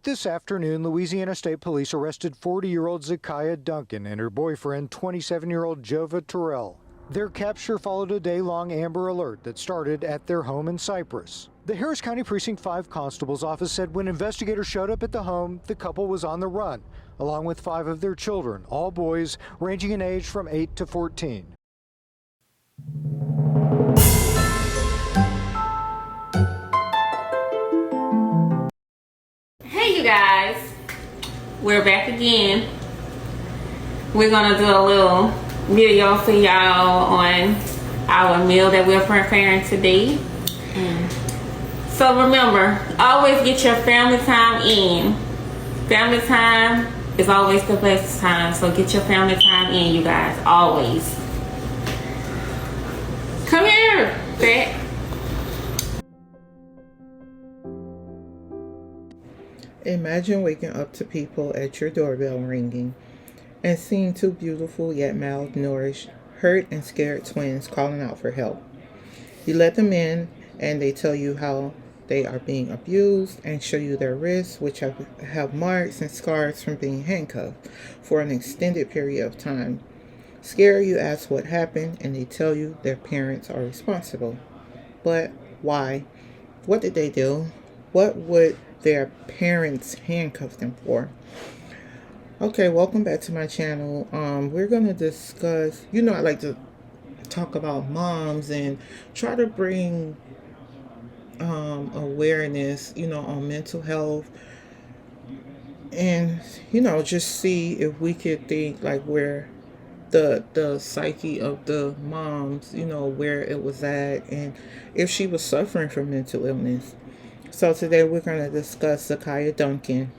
This afternoon, Louisiana State Police arrested 40-year-old Zaikiya Duncan and her boyfriend, 27-year-old Jova Terrell. Their capture followed a day-long Amber Alert that started at their home in Cypress. The Harris County Precinct 5 Constable's office said when investigators showed up at the home, the couple was on the run, along with 5 of their children, all boys ranging in age from 8 to 14. Hey you guys, we're back again. We're gonna do a little video for y'all on our meal that we're preparing today. So remember, always get your family time in. Family time is always the best time, so get your family time in, you guys, always. Come here, Fat. Imagine waking up to people at your doorbell ringing and seeing two beautiful yet malnourished, hurt and scared twins calling out for help. You let them in and they tell you how they are being abused and show you their wrists, which have marks and scars from being handcuffed for an extended period of time. Scared, you ask what happened and they tell you their parents are responsible. But why? What did they do? What would their parents handcuff them for? Okay, welcome back to my channel. We're gonna discuss, I like to talk about moms and try to bring awareness, on mental health, and just see if we could think like where the psyche of the moms, where it was at, and if she was suffering from mental illness. So today we're going to discuss Zaikiya Duncan.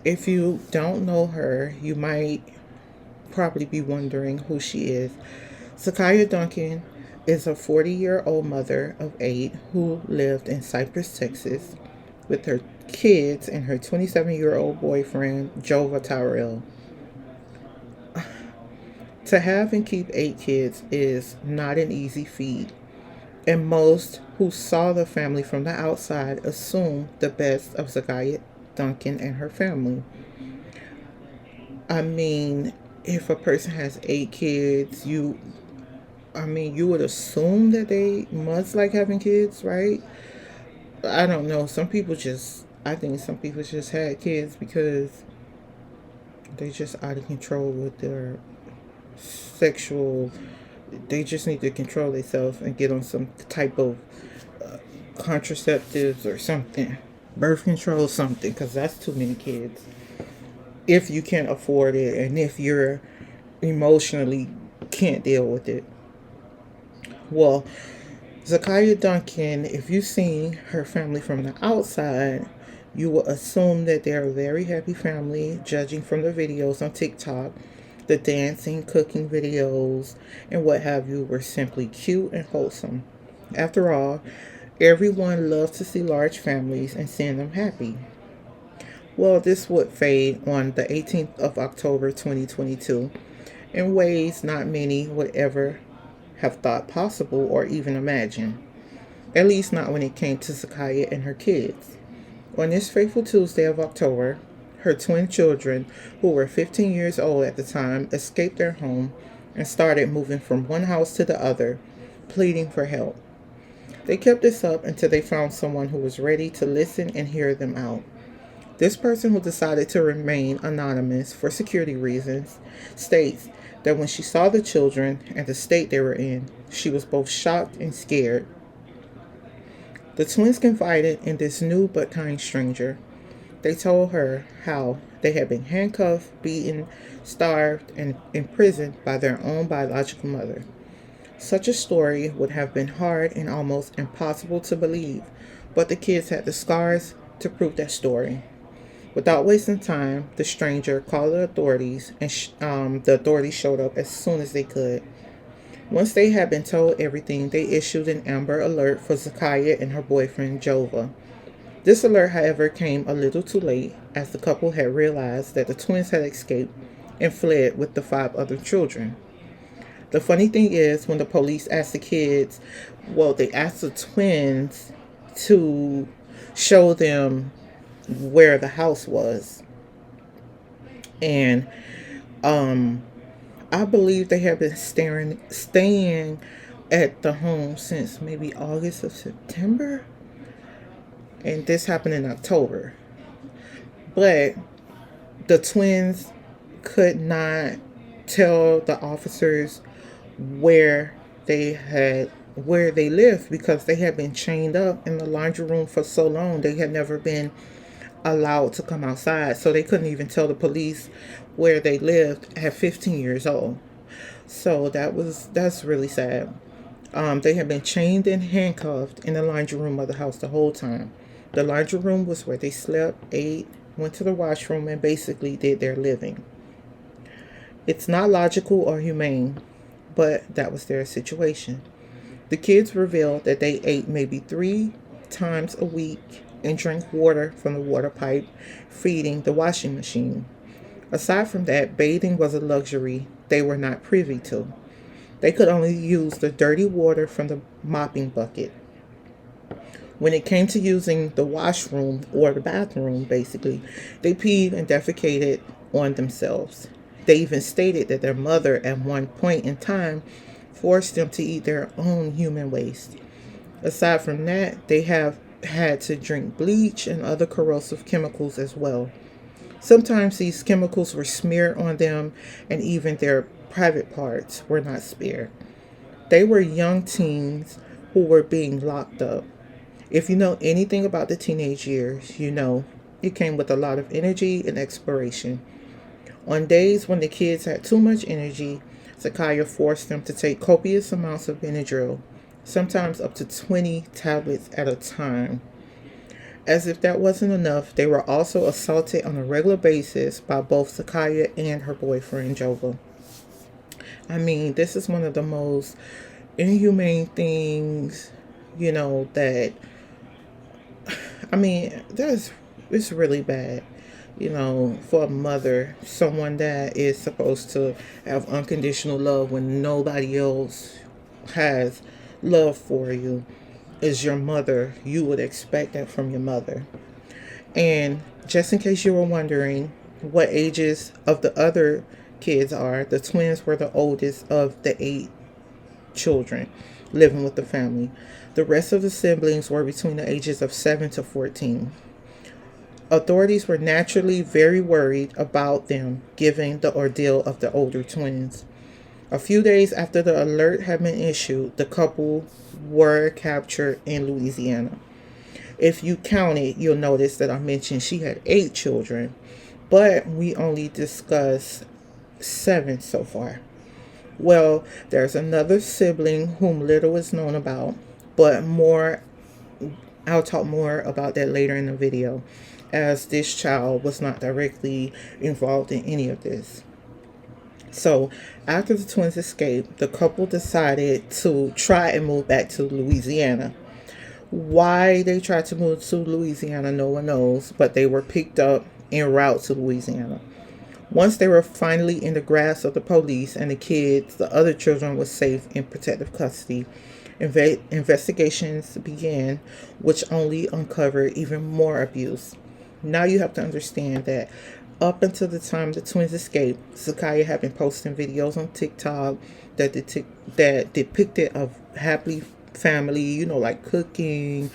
If you don't know her, you might probably be wondering who she is. Zaikiya Duncan is a 40-year-old mother of 8 who lived in Cypress, Texas, with her kids and her 27-year-old boyfriend, Jova Terrell. To have and keep 8 kids is not an easy feat, and most who saw the family from the outside assumed the best of Zaikiya Duncan and her family. I mean, if a person has 8 kids, you would assume that they must like having kids, right? I don't know. I think some people just had kids because they just out of control with their sexual. They just need to control themselves and get on some type of contraceptives or something, birth control, something, because that's too many kids. If you can't afford it and if you're emotionally can't deal with it. Well, Zaikiya Duncan, if you've seen her family from the outside, you will assume that they're a very happy family, judging from the videos on TikTok. The dancing, cooking videos, and what have you were simply cute and wholesome. After all, everyone loves to see large families and seeing them happy. Well, this would fade on the 18th of October 2022 in ways not many would ever have thought possible or even imagine. At least not when it came to Zaikiya and her kids. On this fateful Tuesday of October, her twin children, who were 15 years old at the time, escaped their home and started moving from one house to the other, pleading for help. They kept this up until they found someone who was ready to listen and hear them out. This person, who decided to remain anonymous for security reasons, states that when she saw the children and the state they were in, she was both shocked and scared. The twins confided in this new but kind stranger. They told her how they had been handcuffed, beaten, starved, and imprisoned by their own biological mother. Such a story would have been hard and almost impossible to believe, but the kids had the scars to prove that story. Without wasting time, the stranger called the authorities, and the authorities showed up as soon as they could. Once they had been told everything, they issued an Amber Alert for Zaikiya and her boyfriend, Jova. This alert, however, came a little too late, as the couple had realized that the twins had escaped and fled with the 5 other children. The funny thing is, when the police asked they asked the twins to show them where the house was. And I believe they have been staying at the home since maybe August or September. And this happened in October. But the twins could not tell the officers where where they lived because they had been chained up in the laundry room for so long. They had never been allowed to come outside, so they couldn't even tell the police where they lived at 15 years old. So that's really sad. They had been chained and handcuffed in the laundry room of the house the whole time. The laundry room was where they slept, ate, went to the washroom, and basically did their living. It's not logical or humane, but that was their situation. The kids revealed that they ate maybe 3 times a week and drank water from the water pipe, feeding the washing machine. Aside from that, bathing was a luxury they were not privy to. They could only use the dirty water from the mopping bucket. When it came to using the washroom or the bathroom, basically, they peed and defecated on themselves. They even stated that their mother, at one point in time, forced them to eat their own human waste. Aside from that, they have had to drink bleach and other corrosive chemicals as well. Sometimes these chemicals were smeared on them, and even their private parts were not spared. They were young teens who were being locked up. If you know anything about the teenage years, you know it came with a lot of energy and exploration. On days when the kids had too much energy, Zaikiya forced them to take copious amounts of Benadryl, sometimes up to 20 tablets at a time. As if that wasn't enough, they were also assaulted on a regular basis by both Zaikiya and her boyfriend, Jova. I mean, this is one of the most inhumane things, that, it's really bad, for a mother, someone that is supposed to have unconditional love when nobody else has love for you is your mother. You would expect that from your mother. And just in case you were wondering what ages of the other kids are, the twins were the oldest of the 8 children living with the family. The rest of the siblings were between the ages of 7 to 14. Authorities were naturally very worried about them given the ordeal of the older twins. A few days after the alert had been issued, the couple were captured in Louisiana. If you count it, you'll notice that I mentioned she had 8 children, but we only discussed 7 so far. Well, there's another sibling whom little is known about, but I'll talk more about that later in the video, as this child was not directly involved in any of this. So, after the twins escaped, the couple decided to try and move back to Louisiana. Why they tried to move to Louisiana, no one knows, but they were picked up en route to Louisiana. Once they were finally in the grasp of the police and the other children were safe in protective custody, investigations began, which only uncovered even more abuse. Now you have to understand that up until the time the twins escaped, Zaikiya had been posting videos on TikTok that depicted a happy family, like cooking.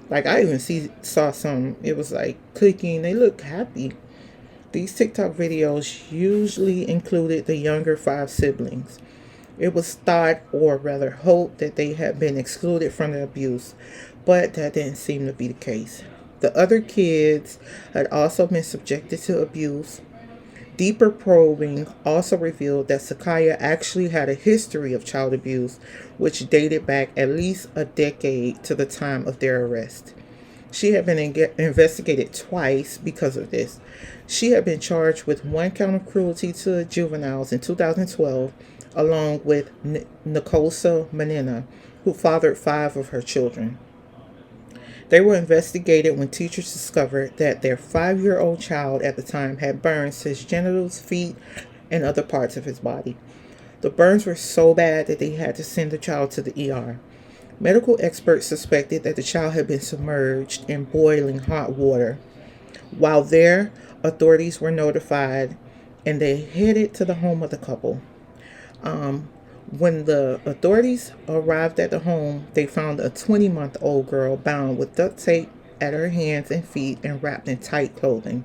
Like I even saw some, it was like cooking. They looked happy. These TikTok videos usually included the younger 5 siblings. It was thought, or rather hoped, that they had been excluded from the abuse, but that didn't seem to be the case. The other kids had also been subjected to abuse. Deeper probing also revealed that Zaikiya actually had a history of child abuse, which dated back at least a decade to the time of their arrest. She had been investigated twice because of this. She had been charged with 1 count of cruelty to juveniles in 2012, along with Nicosa Manina, who fathered 5 of her children. They were investigated when teachers discovered that their 5-year-old child at the time had burns to his genitals, feet, and other parts of his body. The burns were so bad that they had to send the child to the ER. Medical experts suspected that the child had been submerged in boiling hot water. While there, authorities were notified and they headed to the home of the couple. When the authorities arrived at the home, they found a 20-month-old girl bound with duct tape at her hands and feet and wrapped in tight clothing.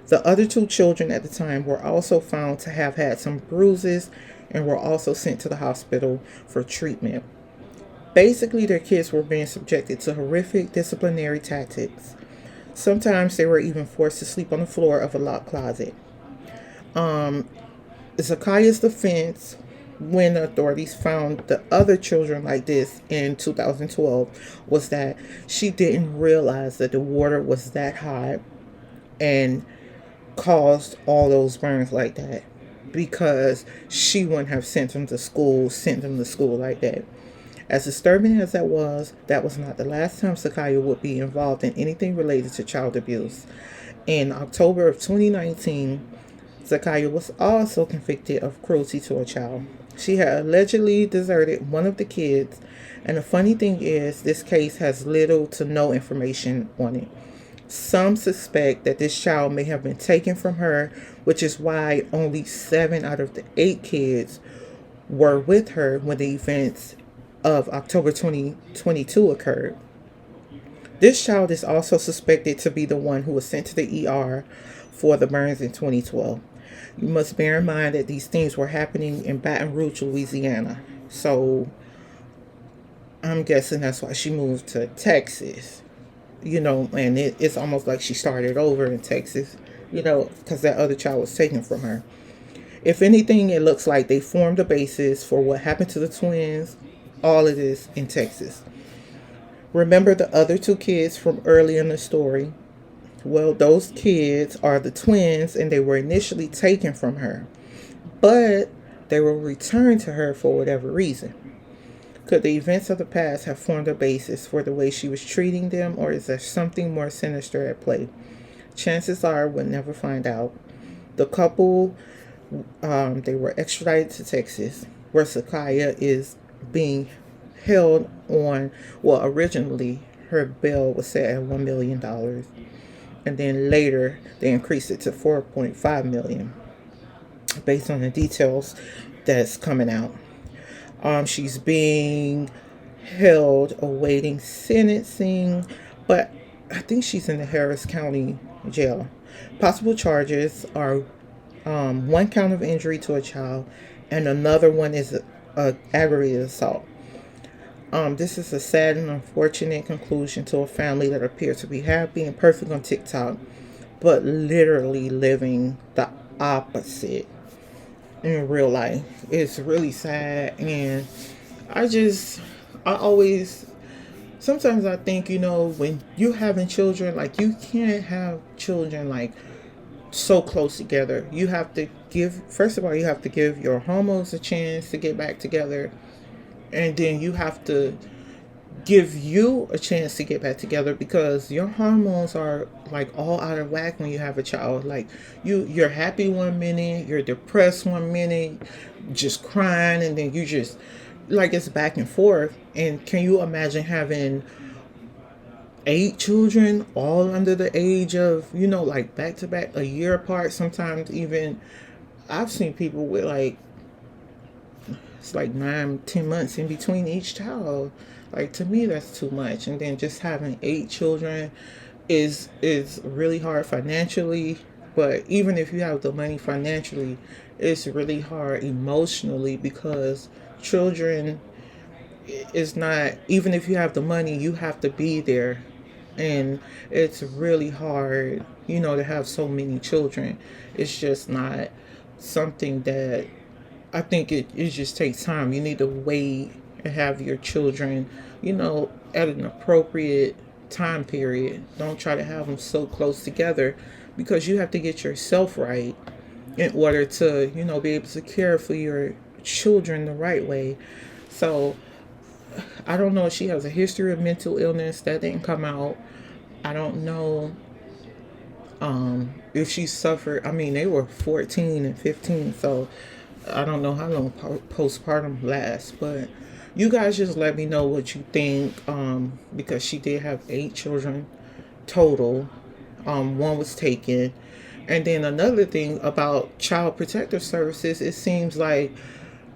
The other two children at the time were also found to have had some bruises and were also sent to the hospital for treatment. Basically, their kids were being subjected to horrific disciplinary tactics. Sometimes they were even forced to sleep on the floor of a locked closet. Zaikiya's defense, when the authorities found the other children like this in 2012, was that she didn't realize that the water was that hot and caused all those burns like that, because she wouldn't have sent them to school like that. As disturbing as that was not the last time Zaikiya would be involved in anything related to child abuse. In October of 2019, Zaikiya was also convicted of cruelty to a child. She had allegedly deserted one of the kids, and the funny thing is, this case has little to no information on it. Some suspect that this child may have been taken from her, which is why only 7 out of the 8 kids were with her when the events of October 2022 occurred. This child is also suspected to be the one who was sent to the ER for the burns in 2012. You must bear in mind that these things were happening in Baton Rouge, Louisiana. So I'm guessing that's why she moved to Texas. And it's almost like she started over in Texas, because that other child was taken from her. If anything, it looks like they formed a basis for what happened to the twins, all of this in Texas. Remember the other 2 kids from early in the story? Well, those kids are the twins, and they were initially taken from her, but they were returned to her for whatever reason. Could the events of the past have formed a basis for the way she was treating them, or is there something more sinister at play? Chances are we'll never find out. The couple, they were extradited to Texas, where Zaikiya is being held on. Well, originally her bail was set at $1 million, and then later they increased it to $4.5 million, based on the details that's coming out. She's being held awaiting sentencing, but I think she's in the Harris County jail. Possible charges are 1 count of injury to a child, and another one is a aggravated assault. This is a sad and unfortunate conclusion to a family that appears to be happy and perfect on TikTok, but literally living the opposite in real life. It's really sad, and sometimes I think, when you having children, like, you can't have children like so close together. You have to first of all, you have to give your hormones a chance to get back together, and then you have to give you a chance to get back together, because your hormones are like all out of whack when you have a child. Like, you're happy one minute, you're depressed one minute, just crying, and then you just, like, it's back and forth. And can you imagine having 8 children all under the age of, like, back to back, a year apart? Sometimes even I've seen people with like, it's like 9-10 months in between each child. Like, to me, that's too much. And then just having 8 children is really hard financially. But even if you have the money financially, it's really hard emotionally, because children is not, even if you have the money, you have to be there. And it's really hard, to have so many children. It's just not something that, I think it just takes time. You need to wait and have your children, at an appropriate time period. Don't try to have them so close together, because you have to get yourself right in order to, be able to care for your children the right way. So I don't know if she has a history of mental illness. That didn't come out. I don't know if she suffered. I mean, they were 14 and 15, so I don't know how long postpartum lasts. But you guys just let me know what you think, because she did have 8 children total. One was taken. And then another thing about child protective services, it seems like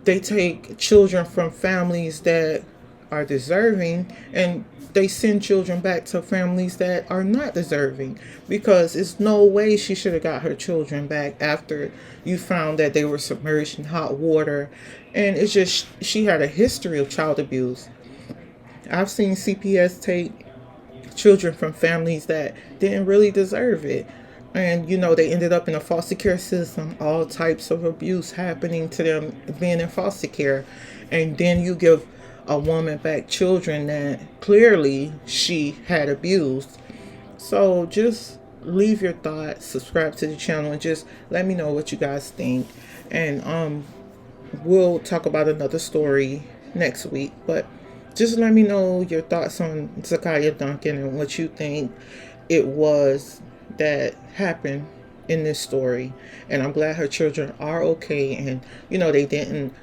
they take children from families that are deserving and they send children back to families that are not deserving, because it's no way she should have got her children back after you found that they were submerged in hot water. And it's just, she had a history of child abuse. I've seen CPS take children from families that didn't really deserve it. And, they ended up in a foster care system, all types of abuse happening to them being in foster care. And then you give a woman back children that clearly she had abused. So just leave your thoughts, subscribe to the channel, and just let me know what you guys think. And we'll talk about another story next week. But just let me know your thoughts on Zaikiya Duncan and what you think it was that happened in this story. And I'm glad her children are okay, and they didn't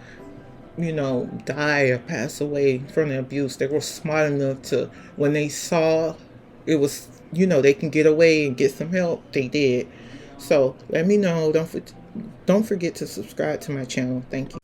die or pass away from the abuse. They were smart enough to, when they saw it was, they can get away and get some help, they did. So let me know. Don't forget to subscribe to my channel. Thank you.